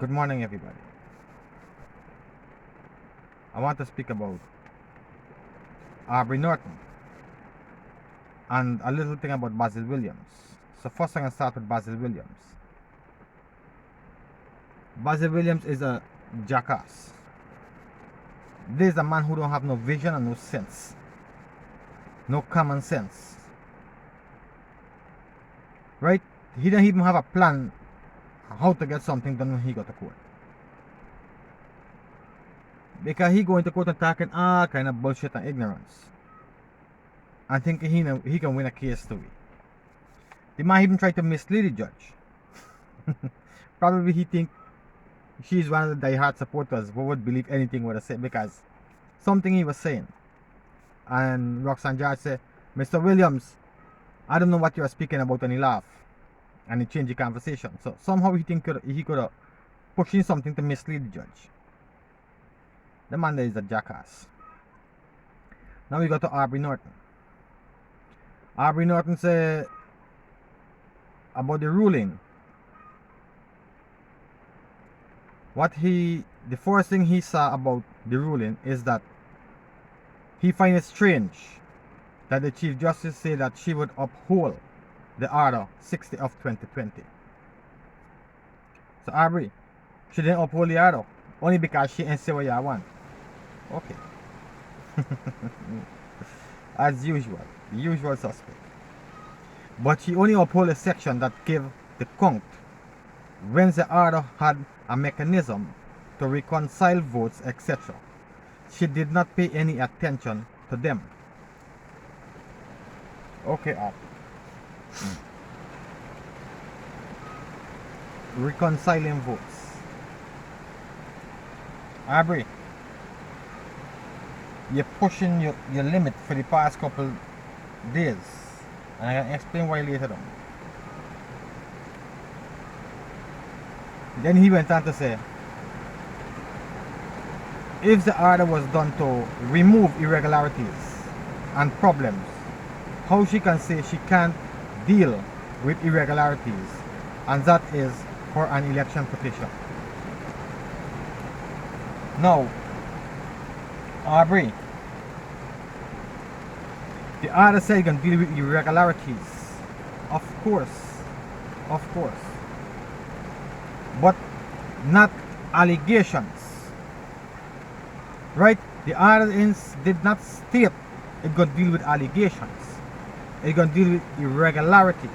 Good morning, everybody. I want to speak about Aubrey Norton and a little thing about Basil Williams. So first I'm going to start with Basil Williams. Basil Williams is a jackass. This is a man who don't have no vision and no sense. No common sense. Right? He don't even have a plan how to get something done when he got to court. Because he going to court and talking all kind of bullshit and ignorance. And thinking he can win a case to it. The man even tried to mislead the judge. Probably he think she's one of the diehard supporters who would believe anything what I said because something he was saying. And Roxanne Judge said, Mr. Williams, I don't know what you are speaking about, and he laughed. And he changed the conversation. So somehow he think he could have pushed in something to mislead the judge. The man there is a jackass. Now we go to Aubrey Norton. Aubrey Norton said about the ruling. The first thing he saw about the ruling is that he finds it strange that the Chief Justice said that she would uphold the Order 60 of 2020. So Aubrey, she didn't uphold the order only because she ain't say what you want. Okay. As usual, the usual suspect. But she only upheld a section that gave the count when the order had a mechanism to reconcile votes, etc. She did not pay any attention to them. Okay, reconciling votes. Aubrey, you're pushing your limit for the past couple days. And I can explain why later on. Then he went on to say, if the order was done to remove irregularities and problems, how she can say she can't deal with irregularities, and that is for an election petition. Now, Aubrey, the order said you can deal with irregularities. Of course. But not allegations. Right? The order did not state it could deal with allegations. It can deal with irregularities.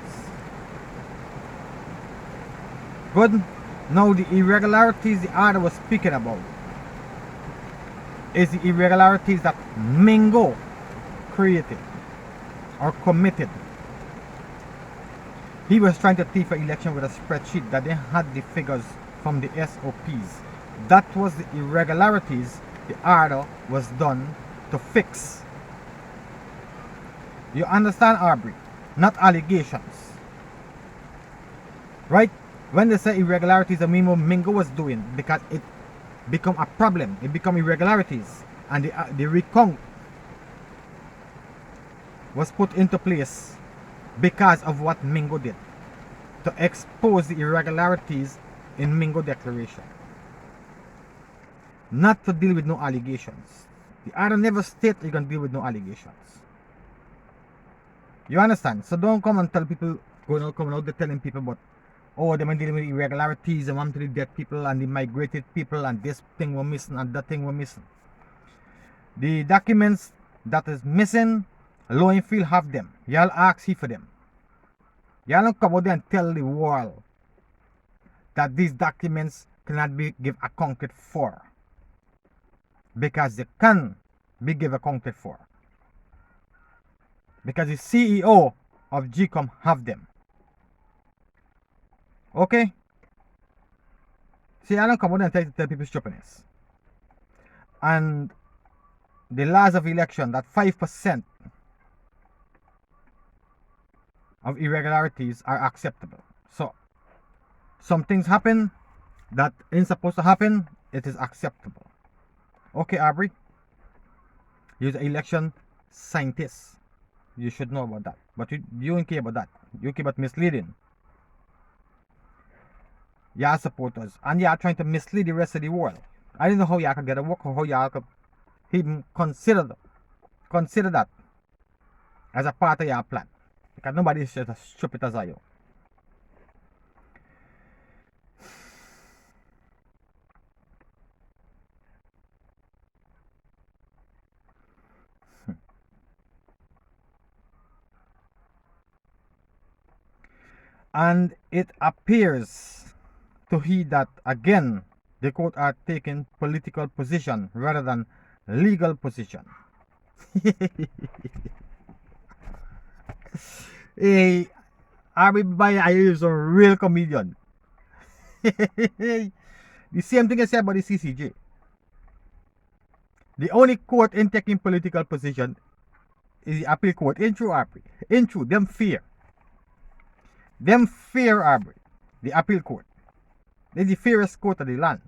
Good. Now the irregularities the order was speaking about is the irregularities that Mingo created or committed. He was trying to thief an election with a spreadsheet that they had the figures from the SOPs. That was the irregularities the order was done to fix. You understand, Aubrey? Not allegations. Right? When they say irregularities, the Mingo was doing, because it become a problem. It become irregularities. And the recount was put into place because of what Mingo did, to expose the irregularities in Mingo declaration, not to deal with no allegations. The order never state you can deal with no allegations. You understand? So don't come and tell people, coming out there telling people about, oh, they've been dealing with irregularities and want to the dead people and the migrated people and this thing we're missing and that thing we're missing. The documents that is missing, Law and Field have them. Y'all ask he for them. Y'all don't come out there and tell the world that these documents cannot be give accounted for, because they can be give accounted for, because the CEO of GCOM have them. Okay? See, I don't come out and tell people stupidness. And the laws of election that 5% of irregularities are acceptable. So some things happen that ain't supposed to happen, it is acceptable. Okay, Aubrey, you're an election scientist. You should know about that. But you don't care about that. You care about misleading. Y'all supporters. And y'all trying to mislead the rest of the world. I don't know how y'all can get a work or how y'all could even consider that as a part of your plan. Because nobody is as stupid as I am. And it appears to he that again the court are taking political position rather than legal position. Hey, everybody I is a real comedian. The same thing I said about the CCJ. The only court in taking political position is the appeal court. In true, them fear. Them fear Aubrey, the appeal court. They're the fairest court of the land.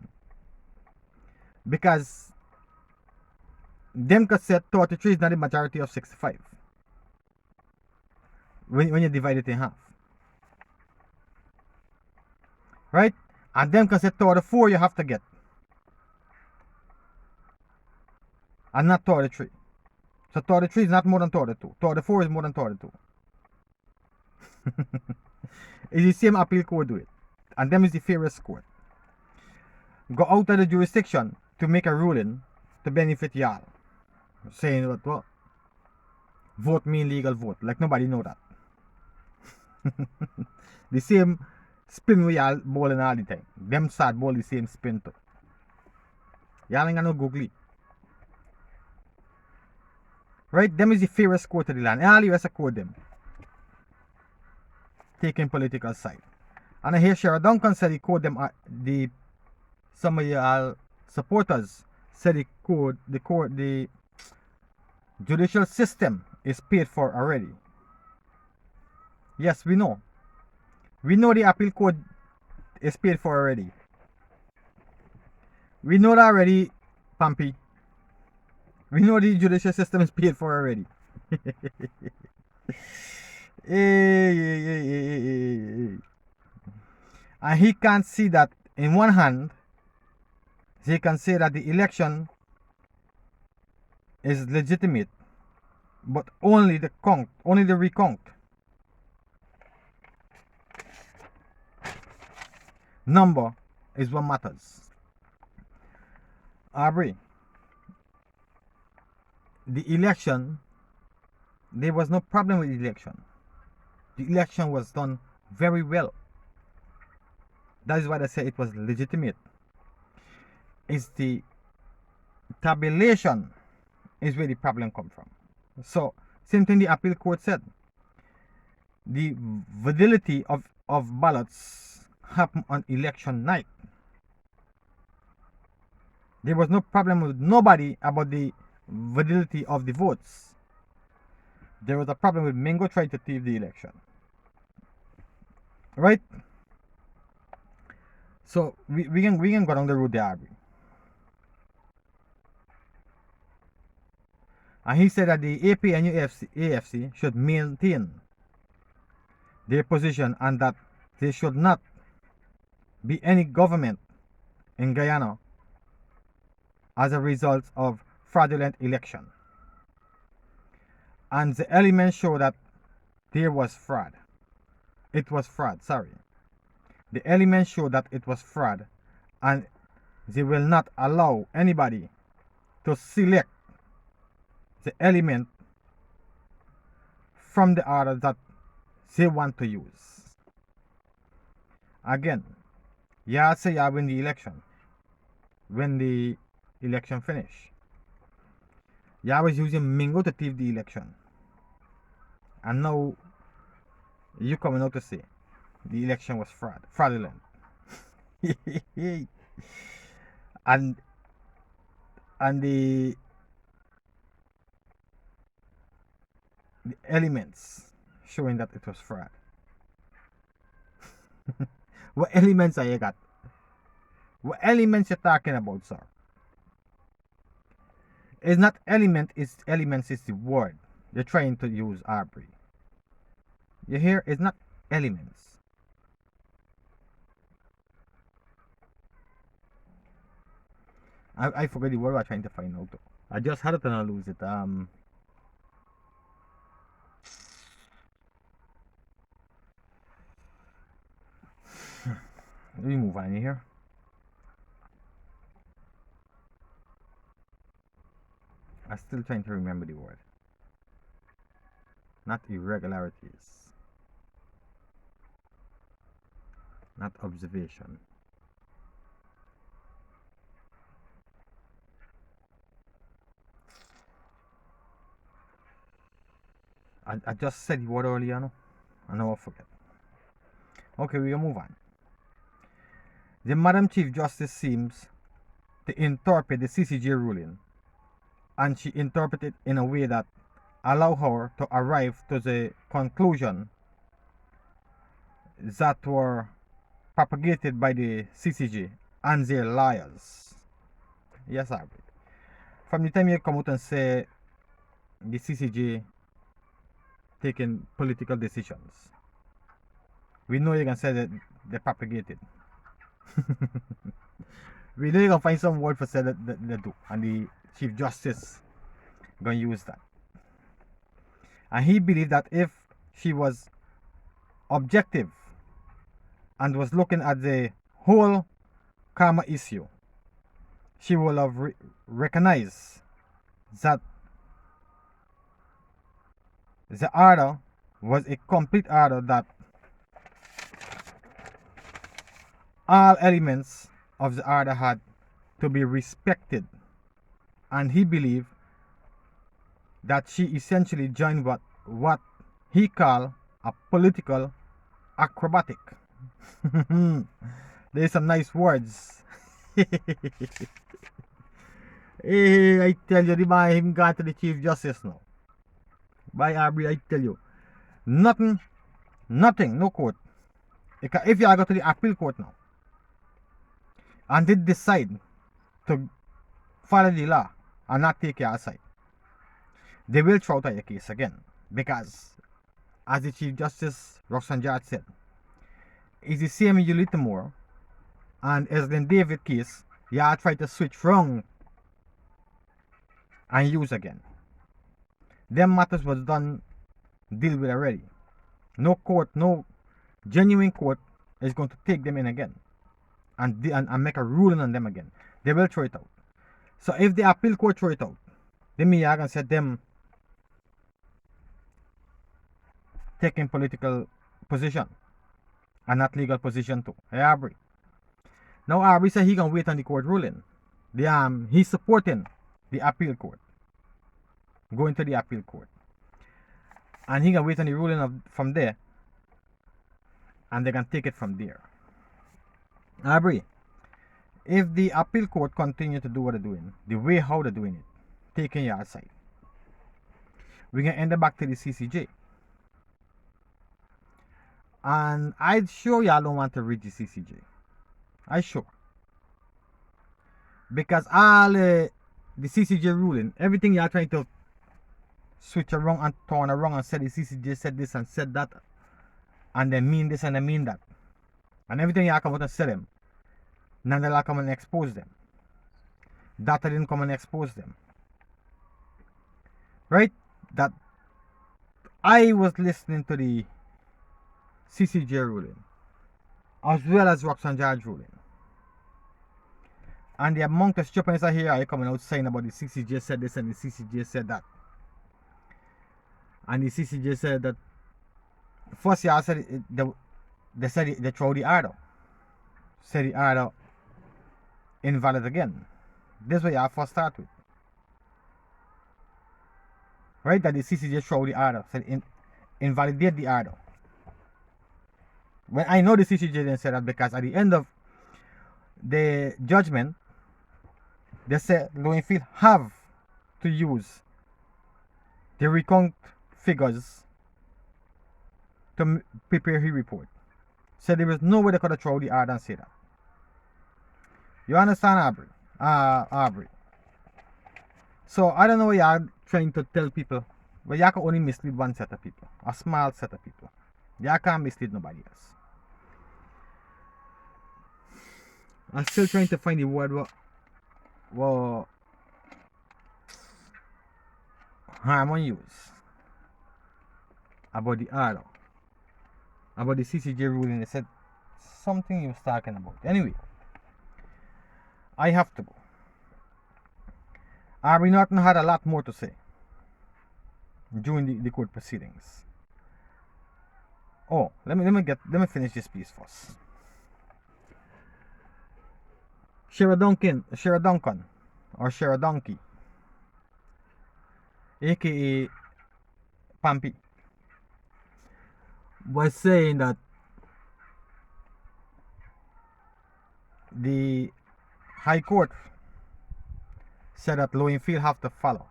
Because them could say 33 is not the majority of 65. When you divide it in half. Right? And them can say 34 you have to get. And not 33. So 33 is not more than 32. 34 is more than 32. It's the same appeal court do it. And them is the fairest court. Go out of the jurisdiction to make a ruling to benefit y'all. Saying what, well, vote mean legal vote. Like nobody know that. The same spin we y'all bowling all the time. Them sad bowl the same spin too. Y'all ain't got no googly. Right? Them is the fairest court of the land. And all the rest of court them. Taking political side. And I hear Shara Duncan said he called them some of your supporters said the judicial system is paid for already. Yes, we know. We know the appeal court is paid for already. We know that already, Pampy. We know the judicial system is paid for already. And he can't see that in one hand, he can say that the election is legitimate, but only the recount number is what matters. Aubrey, the election, there was no problem with the election. The election was done very well. That is why I say it was legitimate. It's the tabulation is where the problem comes from. So, same thing the appeal court said. The validity of ballots happened on election night. There was no problem with nobody about the validity of the votes. There was a problem with Mingo trying to thief the election. Right? So we can go down the road there. And he said that the AP and AFC should maintain their position and that there should not be any government in Guyana as a result of fraudulent election. And the elements show that there was fraud. It was fraud, sorry. The elements show that it was fraud, and they will not allow anybody to select the element from the order that they want to use. Again, y'all say y'all win the election. When the election finish, y'all was using Mingo to thief the election. And now you coming out to say the election was fraudulent. and the elements showing that it was fraud. What elements are you got? What elements you talking about, sir? It's not element, it's elements is the word you're trying to use, Aubrey. You hear? It's not elements. I forgot the word I'm trying to find out. I just had it and I lose it. Let me move on here. I'm still trying to remember the word. Not irregularities. Not observation. I just said the word earlier, no? I know I forget. Okay, we'll move on. The Madam Chief Justice seems to interpret the CCJ ruling, and she interpreted it in a way that allow her to arrive to the conclusion that were propagated by the CCJ and their liars. Yes, I agree. From the time you come out and say the CCJ taking political decisions, we know you can say that they propagated. We know you can find some word for say that they do, and the Chief Justice gonna use that. And he believed that if she was objective and was looking at the whole karma issue, she will have recognized that the order was a complete order, that all elements of the order had to be respected, and he believed that she essentially joined what he called a political acrobatic. There's some nice words. Hey, I tell you, the man even got to the Chief Justice now. By Aubrey, I tell you, nothing, no court. If you are go to the appeal court now, and they decide to follow the law and not take your side, they will throw out your case again. Because, as the Chief Justice Roxanne George said, it's the same in Ulitamore and Eslin David case, you are trying to switch wrong and use again. Them matters was done, deal with already. No court, no genuine court is going to take them in again and make a ruling on them again. They will throw it out. So if the appeal court throw it out, then me I can say them taking political position and not legal position too. Hey, Aubrey. Now Aubrey said he can wait on the court ruling. He's supporting the appeal court, going to the appeal court, and he can wait on the ruling from there, and they can take it from there. Aubrey, if the appeal court continue to do what they're doing, the way how they're doing it, taking your side, we can end up back to the CCJ. And I'm sure y'all don't want to read the CCJ. I'm sure. Because all the CCJ ruling, everything y'all trying to switch around and turn around and say the CCJ said this and said that, and they mean this and they mean that, and everything y'all come out and say them, none of y'all come and expose them. Data didn't come and expose them. Right? That I was listening to the CCJ ruling as well as Roxanne George ruling, and the amount of stupidness I hear are coming out saying about the CCJ said this and the CCJ said that, and the CCJ said that first y'all said they said they throw the order, said the order invalid again. This is what y'all first start with, right? That the CCJ throw the order, said invalidate the order. When I know the CCJ didn't say that, because at the end of the judgment, they said Lowenfield have to use the recount figures to prepare his report. So there was no way they could have thrown the order and say that. You understand, Aubrey? Aubrey. So I don't know what y'all trying to tell people, but y'all can only mislead one set of people, a small set of people. Y'all can't mislead nobody else. I'm still trying to find the word. well, Harmon use about the order, about the CCJ ruling. They said something he was talking about. Anyway, I have to go. Harvey Norton had a lot more to say during the court proceedings. Oh, let me finish this piece first. Shara Duncan, or Shara Donkey, aka Pampy, was saying that the High Court said that Lowenfield have to follow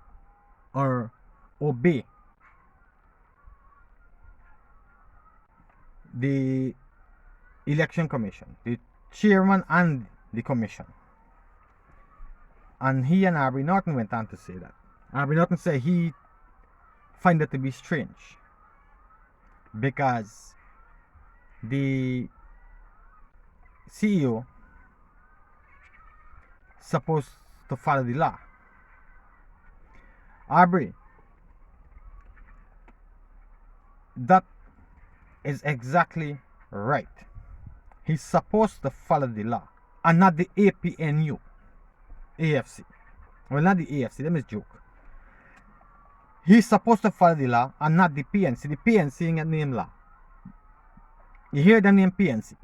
or obey the election commission, the chairman and the commission. And he and Harvey Norton went on to say that. Harvey Norton said he find it to be strange because the CEO supposed to follow the law. Aubrey, that is exactly right. He's supposed to follow the law and not the APNU, AFC. Well, not the AFC, let me joke. He's supposed to follow the law and not the PNC. The PNC ain't name law. You hear the name PNC?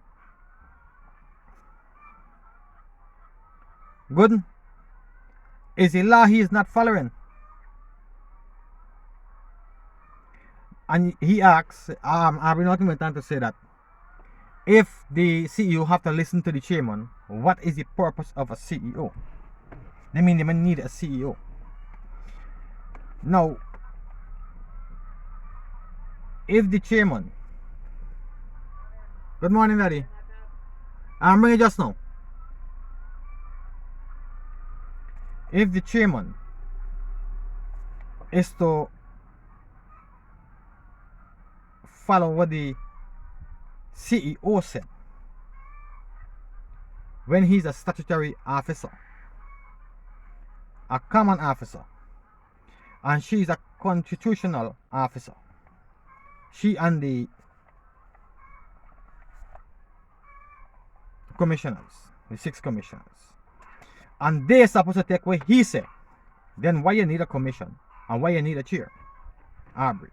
Good? Is a law he is not following. And he asks, Harvey Norton went on to say that if the CEO have to listen to the chairman, what is the purpose of a CEO? They mean they may need a CEO. Now, if the chairman, good morning, Daddy. I'm bringing just now. If the chairman is to follow what the CEO said when he's a statutory officer, a common officer, and she's a constitutional officer, she and the commissioners, the 6 commissioners, and they're supposed to take what he said, then why you need a commission and why you need a chair? Aubrey.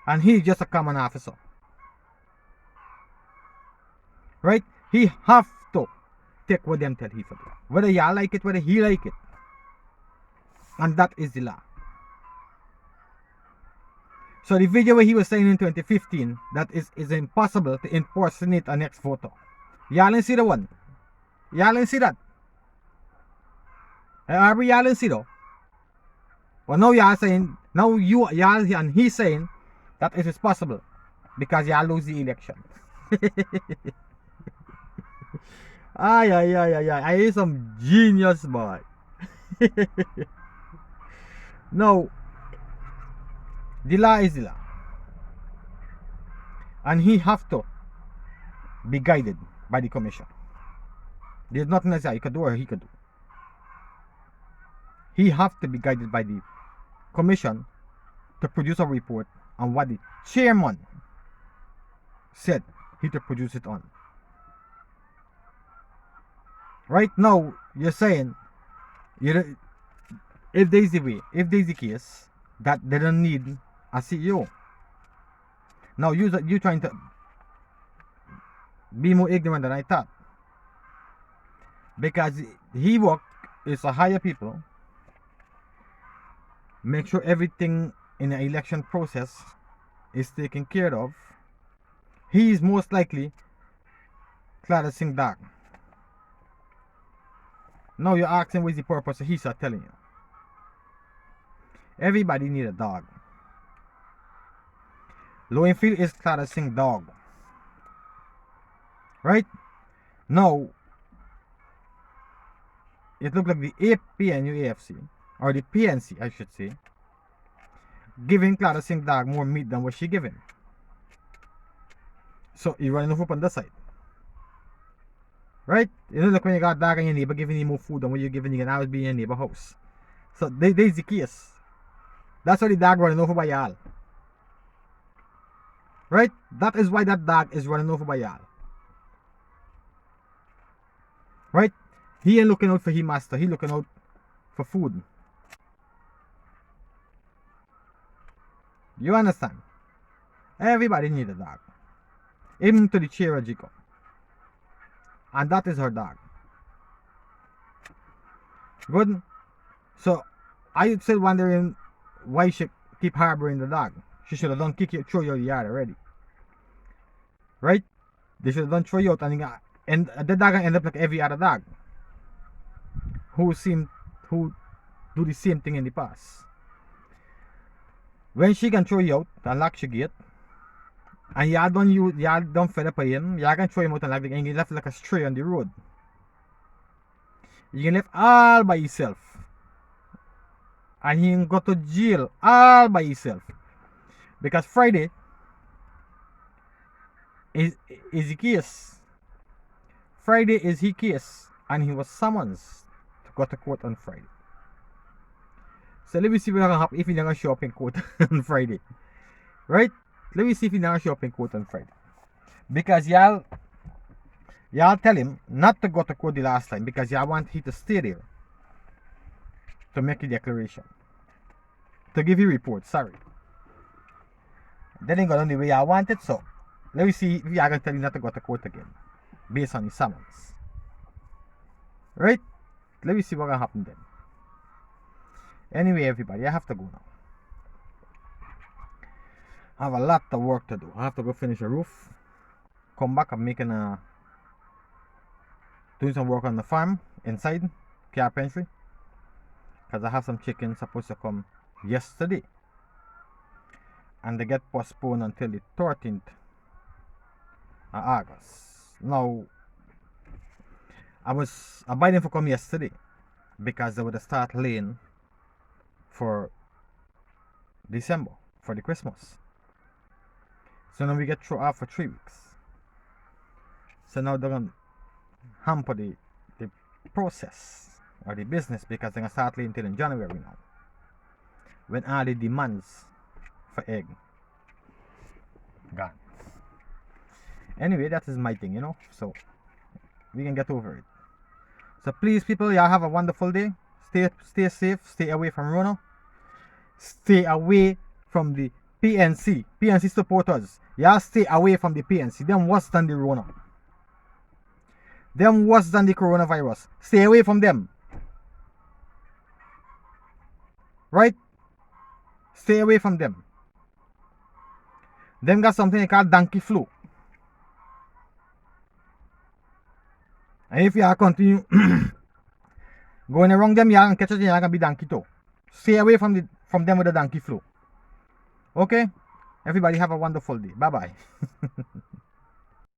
And he's just a common officer. Right? He have to take what them tell he to do. Whether y'all like it, whether he like it. And that is the law. So the video where he was saying in 2015 that is impossible to impersonate an ex-voter. Y'all didn't see the one. Y'all didn't see that. Y'all didn't see though. Well, now y'all saying, now y'all and he's saying that it is possible because y'all lose the election. I hear some genius boy. No, the law is the law, and he have to be guided by the commission. There's nothing else he could do or he could do. He have to be guided by the commission to produce a report on what the chairman said he to produce it on. Right now, you're saying, if there's the case that they don't need a CEO. Now you trying to be more ignorant than I thought, because he work is to hire people, make sure everything in the election process is taken care of. He is most likely Clara Singh Dag. Now you're asking what is the purpose, he's not telling you. Everybody need a dog. Lowenfield is Clara Singh dog. Right? Now, it looked like the APNU AFC, or the PNC I should say, giving Clara Singh Dag more meat than what she given. So, you're running off on the side. Right? You know, like when you got a dog and your neighbor giving you more food than what you're giving, you can always be in your neighbor house. So there's the case. That's why the dog running over by y'all. Right? That is why that dog is running over by y'all. Right? He ain't looking out for his master. He looking out for food. You understand? Everybody need a dog. Even to the chair Jacob. And that is her dog. Good? So, I still wondering why she keep harboring the dog. She should have done throw you out the yard already. Right? They should have done throw you out and the dog end up like every other dog. Who do the same thing in the past. When she can throw you out and lock your gate, and y'all don't fed up with him, y'all can throw him out and lock the gate and you left like a stray on the road. You can left all by yourself. And he can go to jail all by himself. Because Friday is the case. Friday is his case. And he was summoned to go to court on Friday. So let me see what can happen if he's not going to show up in court on Friday. Right? Let me see if he's not going to show up in court on Friday. Because y'all tell him not to go to court the last time because y'all want him to stay there to make a declaration. To give you report, sorry. That ain't gonna do the way y'all want it, so let me see if y'all gonna tell him not to go to court again. Based on his summons. Right? Let me see what gonna happen then. Anyway, everybody, I have to go now. I have a lot of work to do. I have to go finish a roof. Come back, I'm doing some work on the farm inside carpentry. Because I have some chickens supposed to come yesterday. And they get postponed until the 13th of August. Now, I was abiding for come yesterday because they would start laying for December, for the Christmas. So now we get through off for 3 weeks. So now they're going to hamper the process or the business because they're going to start laying until in January now. When all the demands for egg gone. Anyway, that is my thing, you know. So we can get over it. So please, people, y'all have a wonderful day. Stay safe. Stay away from Rona. Stay away from the PNC. PNC supporters. Y'all stay away from the PNC. Them worse than the Rona. Them worse than the coronavirus. Stay away from them. Right? Stay away from them. Them got something they call donkey flu. And if you continue going around them, you can catch it, you can be donkey too. Stay away from them with the donkey flu. Okay? Everybody have a wonderful day. Bye-bye.